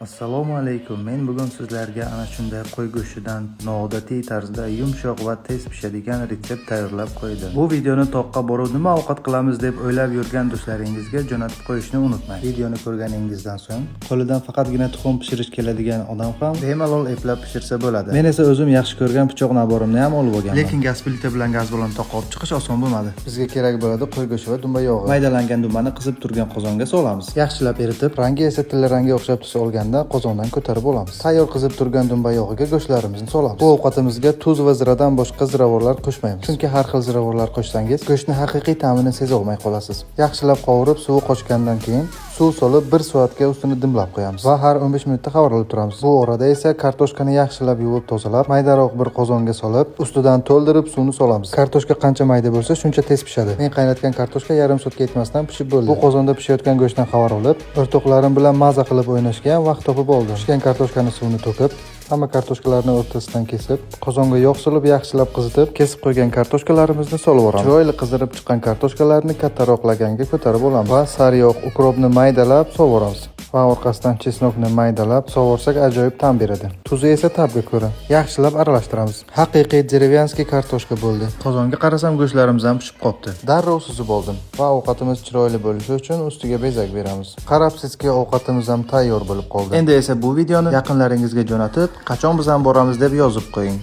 Assalomu alaykum. Men bugun sizlarga ana shunday qo'y go'shtidan noodatiy tarzda yumshoq va tez pishadigan retsept tayyorlab qo'ydim. Bu videoni toqqa borib nima ovqat qilamiz deb o'ylab yurgan do'stlaringizga jo'natib qo'yishni unutmang. Videoni ko'rganingizdan so'ng qo'lidan faqatgina tuxum pishirish keladigan odam ham bemalol eplab pishirsa bo'ladi. Men esa o'zim yaxshi ko'rgan pichoq naborimni ham olib olganman. Lekin gaz plita bilan gaz bilan toqqa olib chiqish oson bo'lmadi. Bizga kerak bo'ladi qo'y go'shti va dumba yog'i. Maydalangan dumbani qizib turgan qozonga solamiz. Yaxshilab eritib, rangi esa tilla rangga o'xshab tusa olgan qozondan ko'tarib olamiz. Tayyor qizib turgan dumba yog'iga go'shtlarimizni solamiz. Bu ovqatimizga tuz va ziradan boshqa ziravorlar qo'shmaymiz. Chunki har xil ziravorlar qo'shsangiz, go'shtning haqiqiy ta'mini seza olmay qolasiz. Yaxshilab qovurib, suvi qochgandan keyin suv solib 1 soatga ustini dimlab qo'yamiz va har 15 minutda xamirlab turamiz. Bu orada esa kartoshkani yaxshilab yuvib tozalab, maydaroq bir qozonga solib, ustidan to'ldirib suvni solamiz. Kartoshka qancha mayda bo'lsa, shuncha tez pishadi. Men qaynatgan kartoshka yarim soatga yetmasdan pishib bo'ldi. Bu qozonda pishayotgan go'shtdan xabar olib, o'rtoqlarim bilan maza qilib o'ynashga ham vaqt topib oldim. Pishgan kartoshkani suvni to'kib, hamma kartoshkalarni o'rtasidan kesib, qozonga yog' solib yaxshilab qizitib, kesib qo'ygan kartoshkalarimizni solib yuboramiz. Chiroyli qizarib chiqqan kartoshkalarni kattaroq laganga ko'tarib olamiz va sariyog', ukropni maydalab sovoramiz. Va orqasidan chesnokni maydalab sovorsak ajoyib ta'm beradi. Tuzi esa tabga ko'ra. Yaxshilab aralashtiramiz. Haqiqiy derevyanskiy kartoshka bo'ldi. Qozonga qarasam go'shtlarimiz ham pishib qopti. Darrov suzib oldim va ovqatimiz chiroyli bo'lishi uchun ustiga bezak beramiz. Qarabsizki, ovqatimiz ham tayyor bo'lib qoldi. Endi esa bu videoni yaqinlaringizga jo'natib, qachon biz ham boramiz deb yozib qo'ying.